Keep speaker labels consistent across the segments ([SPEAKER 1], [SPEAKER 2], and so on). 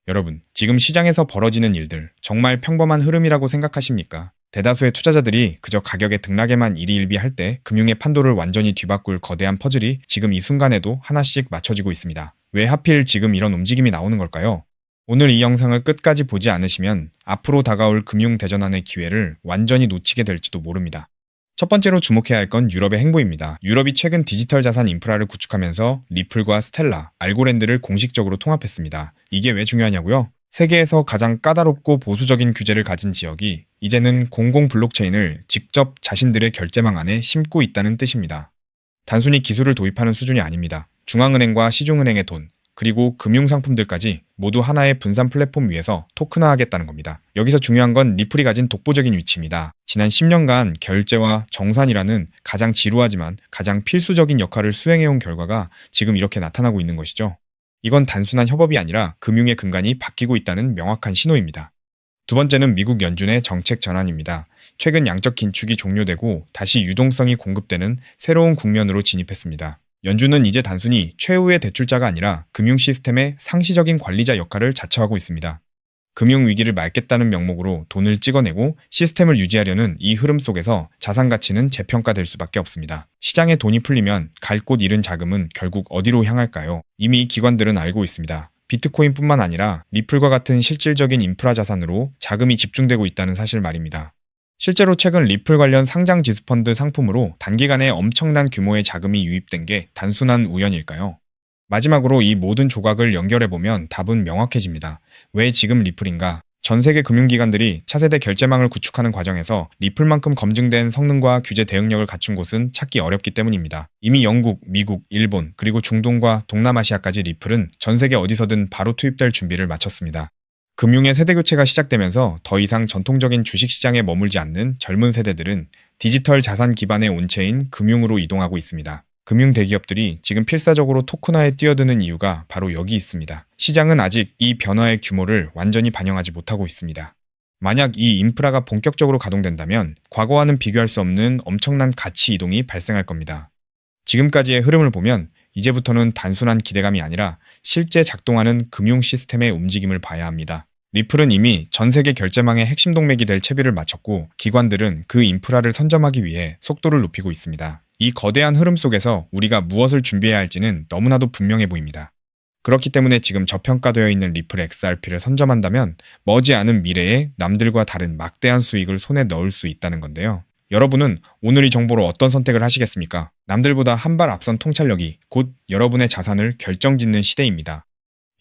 [SPEAKER 1] 여러분, 지금 시장에서 벌어지는 일들 정말 평범한 흐름이라고 생각하십니까? 대다수의 투자자들이 그저 가격의 등락에만 일희일비할 때 금융의 판도를 완전히 뒤바꿀 거대한 퍼즐이 지금 이 순간에도 하나씩 맞춰지고 있습니다. 왜 하필 지금 이런 움직임이 나오는 걸까요? 오늘 이 영상을 끝까지 보지 않으시면 앞으로 다가올 금융 대전환의 기회를 완전히 놓치게 될지도 모릅니다. 첫 번째로 주목해야 할 건 유럽의 행보입니다. 유럽이 최근 디지털 자산 인프라를 구축하면서 리플과 스텔라, 알고랜드를 공식적으로 통합했습니다. 이게 왜 중요하냐고요? 세계에서 가장 까다롭고 보수적인 규제를 가진 지역이 이제는 공공 블록체인을 직접 자신들의 결제망 안에 심고 있다는 뜻입니다. 단순히 기술을 도입하는 수준이 아닙니다. 중앙은행과 시중은행의 돈, 그리고 금융상품들까지 모두 하나의 분산 플랫폼 위에서 토큰화하겠다는 겁니다. 여기서 중요한 건 리플이 가진 독보적인 위치입니다. 지난 10년간 결제와 정산이라는 가장 지루하지만 가장 필수적인 역할을 수행해온 결과가 지금 이렇게 나타나고 있는 것이죠. 이건 단순한 협업이 아니라 금융의 근간이 바뀌고 있다는 명확한 신호입니다. 두 번째는 미국 연준의 정책 전환입니다. 최근 양적 긴축이 종료되고 다시 유동성이 공급되는 새로운 국면으로 진입했습니다. 연준은 이제 단순히 최후의 대출자가 아니라 금융 시스템의 상시적인 관리자 역할을 자처하고 있습니다. 금융 위기를 막겠다는 명목으로 돈을 찍어내고 시스템을 유지하려는 이 흐름 속에서 자산 가치는 재평가될 수밖에 없습니다. 시장에 돈이 풀리면 갈 곳 잃은 자금은 결국 어디로 향할까요? 이미 기관들은 알고 있습니다. 비트코인뿐만 아니라 리플과 같은 실질적인 인프라 자산으로 자금이 집중되고 있다는 사실 말입니다. 실제로 최근 리플 관련 상장 지수펀드 상품으로 단기간에 엄청난 규모의 자금이 유입된 게 단순한 우연일까요? 마지막으로 이 모든 조각을 연결해보면 답은 명확해집니다. 왜 지금 리플인가? 전 세계 금융기관들이 차세대 결제망을 구축하는 과정에서 리플만큼 검증된 성능과 규제 대응력을 갖춘 곳은 찾기 어렵기 때문입니다. 이미 영국, 미국, 일본, 그리고 중동과 동남아시아까지 리플은 전 세계 어디서든 바로 투입될 준비를 마쳤습니다. 금융의 세대교체가 시작되면서 더 이상 전통적인 주식시장에 머물지 않는 젊은 세대들은 디지털 자산 기반의 온체인 금융으로 이동하고 있습니다. 금융 대기업들이 지금 필사적으로 토큰화에 뛰어드는 이유가 바로 여기 있습니다. 시장은 아직 이 변화의 규모를 완전히 반영하지 못하고 있습니다. 만약 이 인프라가 본격적으로 가동된다면 과거와는 비교할 수 없는 엄청난 가치 이동이 발생할 겁니다. 지금까지의 흐름을 보면 이제부터는 단순한 기대감이 아니라 실제 작동하는 금융 시스템의 움직임을 봐야 합니다. 리플은 이미 전 세계 결제망의 핵심 동맥이 될 채비를 마쳤고 기관들은 그 인프라를 선점하기 위해 속도를 높이고 있습니다. 이 거대한 흐름 속에서 우리가 무엇을 준비해야 할지는 너무나도 분명해 보입니다. 그렇기 때문에 지금 저평가되어 있는 리플 XRP를 선점한다면 머지않은 미래에 남들과 다른 막대한 수익을 손에 넣을 수 있다는 건데요. 여러분은 오늘 이 정보로 어떤 선택을 하시겠습니까? 남들보다 한 발 앞선 통찰력이 곧 여러분의 자산을 결정짓는 시대입니다.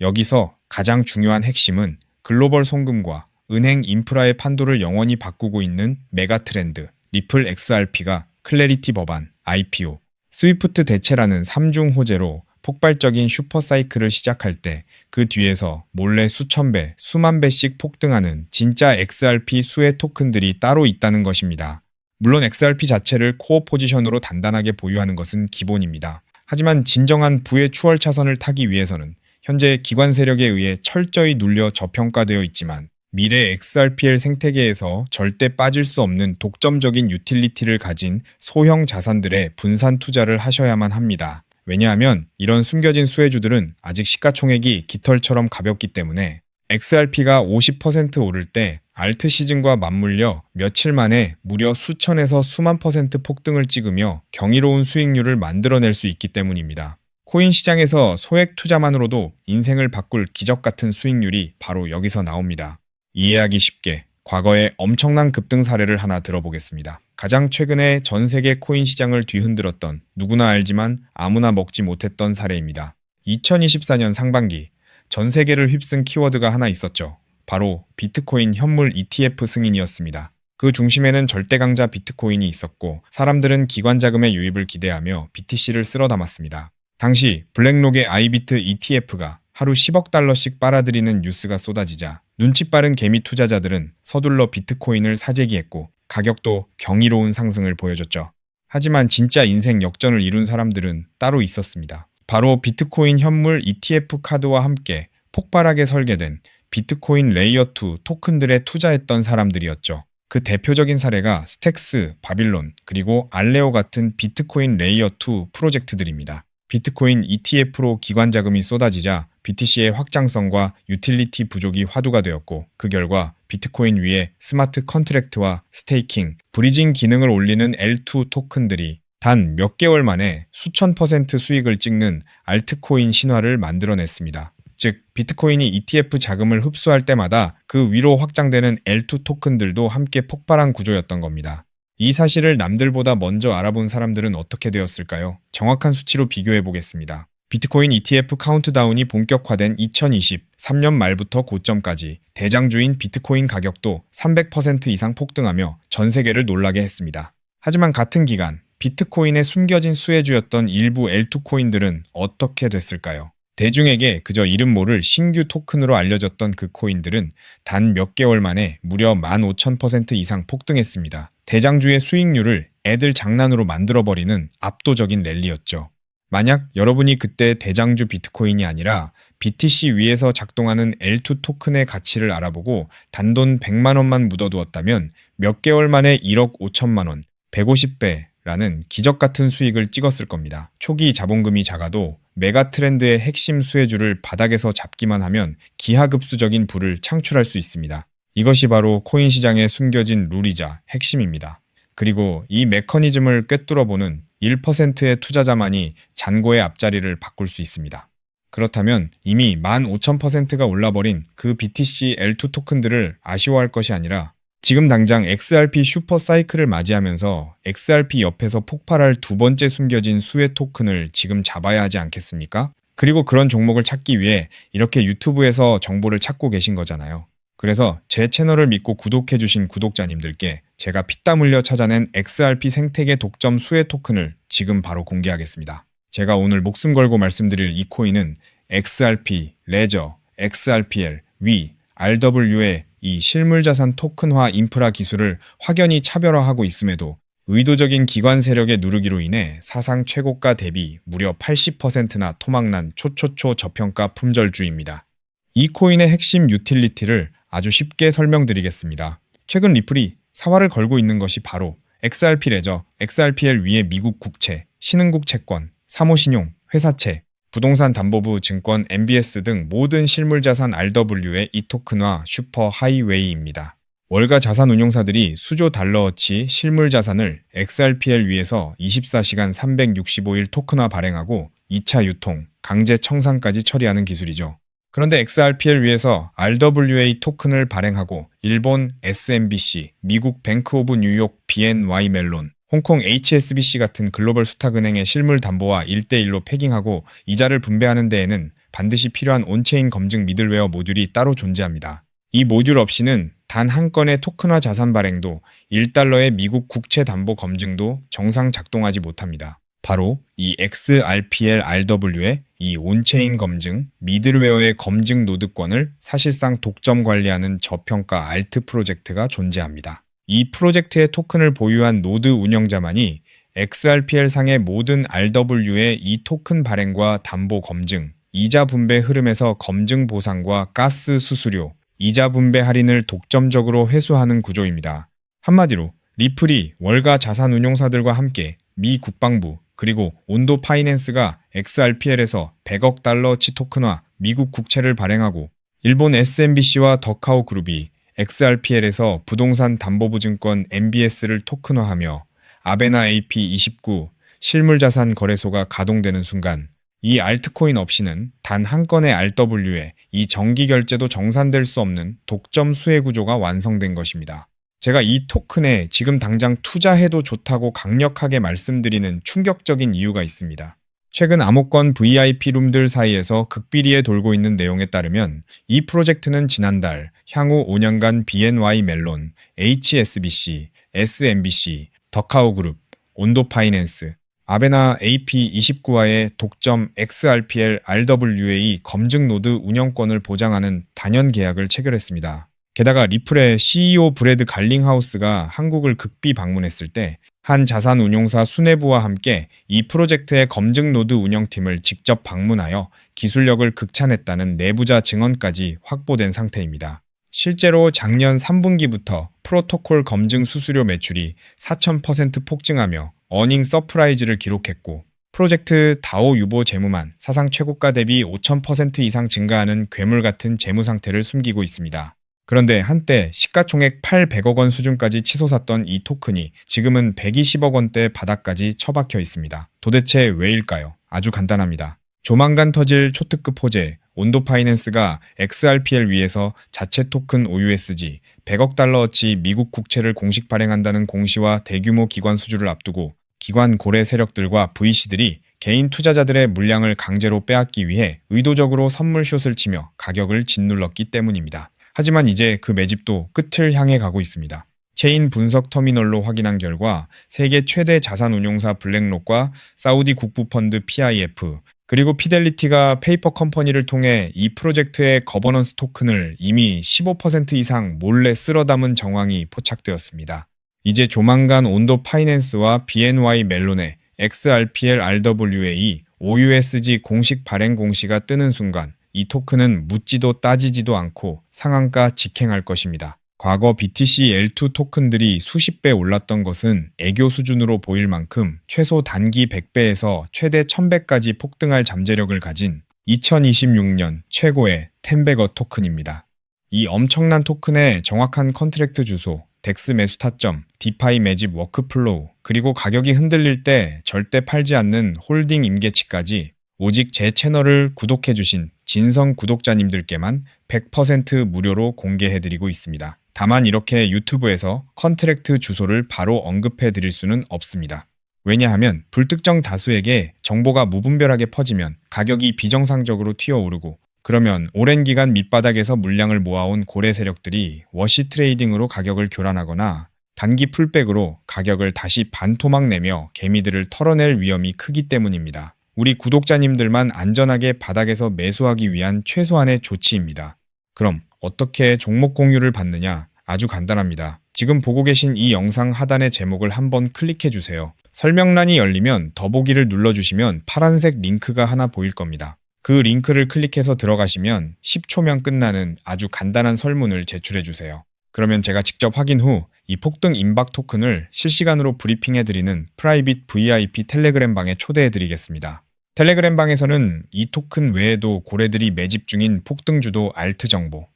[SPEAKER 1] 여기서 가장 중요한 핵심은 글로벌 송금과 은행 인프라의 판도를 영원히 바꾸고 있는 메가 트렌드, 리플 XRP가 클래리티 법안, IPO, 스위프트 대체라는 3중 호재로 폭발적인 슈퍼사이클을 시작할 때 그 뒤에서 몰래 수천 배, 수만 배씩 폭등하는 진짜 XRP 수혜 토큰들이 따로 있다는 것입니다. 물론 XRP 자체를 코어 포지션으로 단단하게 보유하는 것은 기본입니다. 하지만 진정한 부의 추월 차선을 타기 위해서는 현재 기관 세력에 의해 철저히 눌려 저평가되어 있지만 미래 XRPL 생태계에서 절대 빠질 수 없는 독점적인 유틸리티를 가진 소형 자산들의 분산 투자를 하셔야만 합니다. 왜냐하면 이런 숨겨진 수혜주들은 아직 시가총액이 깃털처럼 가볍기 때문에 XRP가 50% 오를 때 알트 시즌과 맞물려 며칠 만에 무려 수천에서 수만 퍼센트 폭등을 찍으며 경이로운 수익률을 만들어낼 수 있기 때문입니다. 코인 시장에서 소액 투자만으로도 인생을 바꿀 기적 같은 수익률이 바로 여기서 나옵니다. 이해하기 쉽게 과거의 엄청난 급등 사례를 하나 들어보겠습니다. 가장 최근에 전 세계 코인 시장을 뒤흔들었던 누구나 알지만 아무나 먹지 못했던 사례입니다. 2024년 상반기 전 세계를 휩쓴 키워드가 하나 있었죠. 바로 비트코인 현물 ETF 승인이었습니다. 그 중심에는 절대 강자 비트코인이 있었고 사람들은 기관 자금의 유입을 기대하며 BTC를 쓸어 담았습니다. 당시 블랙록의 아이비트 ETF가 하루 10억 달러씩 빨아들이는 뉴스가 쏟아지자 눈치 빠른 개미 투자자들은 서둘러 비트코인을 사재기했고 가격도 경이로운 상승을 보여줬죠. 하지만 진짜 인생 역전을 이룬 사람들은 따로 있었습니다. 바로 비트코인 현물 ETF 카드와 함께 폭발하게 설계된 비트코인 레이어2 토큰들에 투자했던 사람들이었죠. 그 대표적인 사례가 스택스, 바빌론, 그리고 알레오 같은 비트코인 레이어2 프로젝트들입니다. 비트코인 ETF로 기관 자금이 쏟아지자 BTC의 확장성과 유틸리티 부족이 화두가 되었고, 그 결과 비트코인 위에 스마트 컨트랙트와 스테이킹, 브리징 기능을 올리는 L2 토큰들이 단 몇 개월 만에 수천 퍼센트 수익을 찍는 알트코인 신화를 만들어냈습니다. 즉, 비트코인이 ETF 자금을 흡수할 때마다 그 위로 확장되는 L2 토큰들도 함께 폭발한 구조였던 겁니다. 이 사실을 남들보다 먼저 알아본 사람들은 어떻게 되었을까요? 정확한 수치로 비교해 보겠습니다. 비트코인 ETF 카운트다운이 본격화된 2023년 말부터 고점까지 대장주인 비트코인 가격도 300% 이상 폭등하며 전 세계를 놀라게 했습니다. 하지만 같은 기간 비트코인의 숨겨진 수혜주였던 일부 L2 코인들은 어떻게 됐을까요? 대중에게 그저 이름 모를 신규 토큰으로 알려졌던 그 코인들은 단 몇 개월 만에 무려 15,000% 이상 폭등했습니다. 대장주의 수익률을 애들 장난으로 만들어버리는 압도적인 랠리였죠. 만약 여러분이 그때 대장주 비트코인이 아니라 BTC 위에서 작동하는 L2 토큰의 가치를 알아보고 단돈 100만 원만 묻어두었다면 몇 개월 만에 1억 5천만 원, 150배라는 기적 같은 수익을 찍었을 겁니다. 초기 자본금이 작아도 메가 트렌드의 핵심 수혜주를 바닥에서 잡기만 하면 기하급수적인 부를 창출할 수 있습니다. 이것이 바로 코인 시장에 숨겨진 룰이자 핵심입니다. 그리고 이 메커니즘을 꿰뚫어보는 1%의 투자자만이 잔고의 앞자리를 바꿀 수 있습니다. 그렇다면 이미 15,000%가 올라버린 그 BTC L2 토큰들을 아쉬워할 것이 아니라 지금 당장 XRP 슈퍼 사이클을 맞이하면서 XRP 옆에서 폭발할 두 번째 숨겨진 수혜 토큰을 지금 잡아야 하지 않겠습니까? 그리고 그런 종목을 찾기 위해 이렇게 유튜브에서 정보를 찾고 계신 거잖아요. 그래서 제 채널을 믿고 구독해주신 구독자님들께 제가 피땀 흘려 찾아낸 XRP 생태계 독점 수혜 토큰을 지금 바로 공개하겠습니다. 제가 오늘 목숨 걸고 말씀드릴 이 코인은 XRP, 레저, XRPL, 위, RW의 이 실물자산 토큰화 인프라 기술을 확연히 차별화하고 있음에도 의도적인 기관 세력의 누르기로 인해 사상 최고가 대비 무려 80%나 토막난 초초초 저평가 품절주입니다. 이 코인의 핵심 유틸리티를 아주 쉽게 설명드리겠습니다. 최근 리플이 사활을 걸고 있는 것이 바로 XRP 레저, XRPL 위의 미국 국채, 신흥국 채권, 사모신용, 회사채, 부동산 담보부 증권 MBS 등 모든 실물자산 RW의 이 토큰화 슈퍼 하이웨이입니다. 월가 자산운용사들이 수조 달러어치 실물자산을 XRPL 위에서 24시간 365일 토큰화 발행하고 2차 유통, 강제 청산까지 처리하는 기술이죠. 그런데 XRPL 위에서 RWA 토큰을 발행하고 일본 SMBC, 미국 뱅크 오브 뉴욕 BNY 멜론, 홍콩 HSBC 같은 글로벌 수탁은행의 실물 담보와 1대1로 패깅하고 이자를 분배하는 데에는 반드시 필요한 온체인 검증 미들웨어 모듈이 따로 존재합니다. 이 모듈 없이는 단 한 건의 토큰화 자산 발행도 1달러의 미국 국채 담보 검증도 정상 작동하지 못합니다. 바로 이 XRPL RW의 이 온체인 검증, 미들웨어의 검증 노드권을 사실상 독점 관리하는 저평가 알트 프로젝트가 존재합니다. 이 프로젝트의 토큰을 보유한 노드 운영자만이 XRPL 상의 모든 RW의 이 토큰 발행과 담보 검증, 이자 분배 흐름에서 검증 보상과 가스 수수료, 이자 분배 할인을 독점적으로 회수하는 구조입니다. 한마디로 리플이 월가 자산운용사들과 함께 미 국방부 그리고 온도 파이낸스가 XRPL에서 100억 달러치 토큰화 미국 국채를 발행하고 일본 SMBC와 더카오 그룹이 XRPL에서 부동산 담보부 증권 MBS를 토큰화하며 아베나 AP29 실물자산 거래소가 가동되는 순간 이 알트코인 없이는 단 한 건의 RW에 이 정기결제도 정산될 수 없는 독점 수혜 구조가 완성된 것입니다. 제가 이 토큰에 지금 당장 투자해도 좋다고 강력하게 말씀드리는 충격적인 이유가 있습니다. 최근 암호권 VIP 룸들 사이에서 극비리에 돌고 있는 내용에 따르면 이 프로젝트는 지난달 향후 5년간 BNY 멜론, HSBC, SMBC, 더카오 그룹, 온도 파이낸스, 아베나 AP29와의 독점 XRPL RWA 검증 노드 운영권을 보장하는 단연 계약을 체결했습니다. 게다가 리플의 CEO 브래드 갈링하우스가 한국을 극비 방문했을 때 한 자산운용사 수뇌부와 함께 이 프로젝트의 검증 노드 운영팀을 직접 방문하여 기술력을 극찬했다는 내부자 증언까지 확보된 상태입니다. 실제로 작년 3분기부터 프로토콜 검증 수수료 매출이 4000% 폭증하며 어닝 서프라이즈를 기록했고 프로젝트 다오 유보 재무만 사상 최고가 대비 5000% 이상 증가하는 괴물 같은 재무 상태를 숨기고 있습니다. 그런데 한때 시가총액 800억 원 수준까지 치솟았던 이 토큰이 지금은 120억 원대 바닥까지 처박혀 있습니다. 도대체 왜일까요? 아주 간단합니다. 조만간 터질 초특급 호재 온도 파이낸스가 XRPL 위에서 자체 토큰 OUSG 100억 달러어치 미국 국채를 공식 발행한다는 공시와 대규모 기관 수주를 앞두고 기관 고래 세력들과 VC들이 개인 투자자들의 물량을 강제로 빼앗기 위해 의도적으로 선물숏을 치며 가격을 짓눌렀기 때문입니다. 하지만 이제 그 매집도 끝을 향해 가고 있습니다. 체인 분석 터미널로 확인한 결과 세계 최대 자산운용사 블랙록과 사우디 국부펀드 PIF 그리고 피델리티가 페이퍼 컴퍼니를 통해 이 프로젝트의 거버넌스 토큰을 이미 15% 이상 몰래 쓸어 담은 정황이 포착되었습니다. 이제 조만간 온도 파이낸스와 BNY 멜론의 XRPL RWA OUSG 공식 발행 공시가 뜨는 순간 이 토큰은 묻지도 따지지도 않고 상한가 직행할 것입니다. 과거 BTC L2 토큰들이 수십 배 올랐던 것은 애교 수준으로 보일 만큼 최소 단기 100배에서 최대 1000배까지 폭등할 잠재력을 가진 2026년 최고의 텐베거 토큰입니다. 이 엄청난 토큰의 정확한 컨트랙트 주소, 덱스 매수 타점, 디파이 매집 워크플로우, 그리고 가격이 흔들릴 때 절대 팔지 않는 홀딩 임계치까지 오직 제 채널을 구독해주신 진성 구독자님들께만 100% 무료로 공개해드리고 있습니다. 다만 이렇게 유튜브에서 컨트랙트 주소를 바로 언급해드릴 수는 없습니다. 왜냐하면 불특정 다수에게 정보가 무분별하게 퍼지면 가격이 비정상적으로 튀어오르고 그러면 오랜 기간 밑바닥에서 물량을 모아온 고래 세력들이 워시 트레이딩으로 가격을 교란하거나 단기 풀백으로 가격을 다시 반토막 내며 개미들을 털어낼 위험이 크기 때문입니다. 우리 구독자님들만 안전하게 바닥에서 매수하기 위한 최소한의 조치입니다. 그럼 어떻게 종목 공유를 받느냐? 아주 간단합니다. 지금 보고 계신 이 영상 하단의 제목을 한번 클릭해주세요. 설명란이 열리면 더보기를 눌러주시면 파란색 링크가 하나 보일 겁니다. 그 링크를 클릭해서 들어가시면 10초면 끝나는 아주 간단한 설문을 제출해주세요. 그러면 제가 직접 확인 후 이 폭등 임박 토큰을 실시간으로 브리핑해드리는 프라이빗 VIP 텔레그램 방에 초대해드리겠습니다. 텔레그램 방에서는 이 토큰 외에도 고래들이 매집 중인 폭등주도 알트 정보,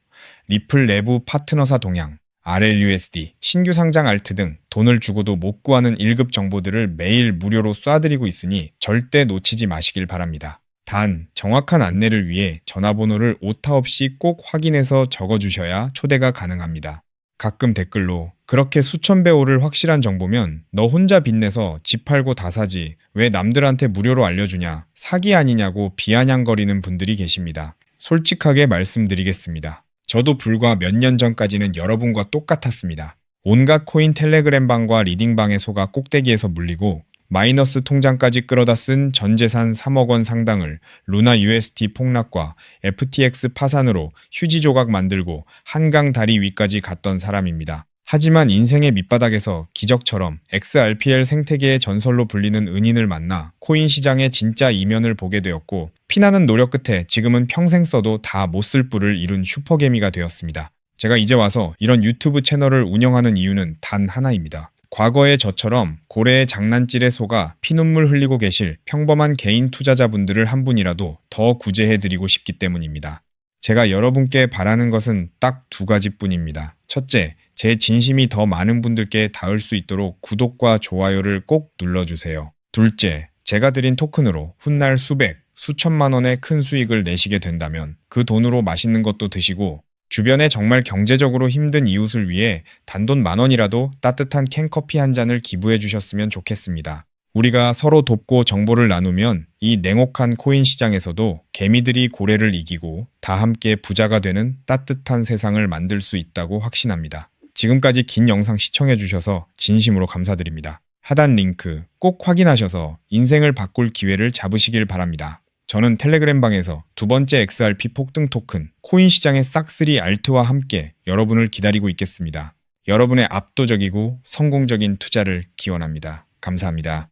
[SPEAKER 1] 리플 내부 파트너사 동향, RLUSD, 신규 상장 알트 등 돈을 주고도 못 구하는 1급 정보들을 매일 무료로 쏴드리고 있으니 절대 놓치지 마시길 바랍니다. 단, 정확한 안내를 위해 전화번호를 오타 없이 꼭 확인해서 적어주셔야 초대가 가능합니다. 가끔 댓글로 그렇게 수천 배 오를 확실한 정보면 너 혼자 빚내서 집 팔고 다 사지 왜 남들한테 무료로 알려주냐 사기 아니냐고 비아냥거리는 분들이 계십니다. 솔직하게 말씀드리겠습니다. 저도 불과 몇 년 전까지는 여러분과 똑같았습니다. 온갖 코인 텔레그램 방과 리딩방에 속아 꼭대기에서 물리고 마이너스 통장까지 끌어다 쓴 전재산 3억 원 상당을 루나 UST 폭락과 FTX 파산으로 휴지 조각 만들고 한강 다리 위까지 갔던 사람입니다. 하지만 인생의 밑바닥에서 기적처럼 XRPL 생태계의 전설로 불리는 은인을 만나 코인 시장의 진짜 이면을 보게 되었고 피나는 노력 끝에 지금은 평생 써도 다 못 쓸 뿔을 이룬 슈퍼개미가 되었습니다. 제가 이제 와서 이런 유튜브 채널을 운영하는 이유는 단 하나입니다. 과거의 저처럼 고래의 장난질에 속아 피눈물 흘리고 계실 평범한 개인 투자자분들을 한 분이라도 더 구제해드리고 싶기 때문입니다. 제가 여러분께 바라는 것은 딱 두 가지뿐입니다. 첫째, 제 진심이 더 많은 분들께 닿을 수 있도록 구독과 좋아요를 꼭 눌러주세요. 둘째, 제가 드린 토큰으로 훗날 수백, 수천만 원의 큰 수익을 내시게 된다면 그 돈으로 맛있는 것도 드시고 주변에 정말 경제적으로 힘든 이웃을 위해 단돈 10,000원이라도 따뜻한 캔커피 한 잔을 기부해 주셨으면 좋겠습니다. 우리가 서로 돕고 정보를 나누면 이 냉혹한 코인 시장에서도 개미들이 고래를 이기고 다 함께 부자가 되는 따뜻한 세상을 만들 수 있다고 확신합니다. 지금까지 긴 영상 시청해 주셔서 진심으로 감사드립니다. 하단 링크 꼭 확인하셔서 인생을 바꿀 기회를 잡으시길 바랍니다. 저는 텔레그램 방에서 두 번째 XRP 폭등 토큰 코인 시장의 싹쓸이 알트와 함께 여러분을 기다리고 있겠습니다. 여러분의 압도적이고 성공적인 투자를 기원합니다. 감사합니다.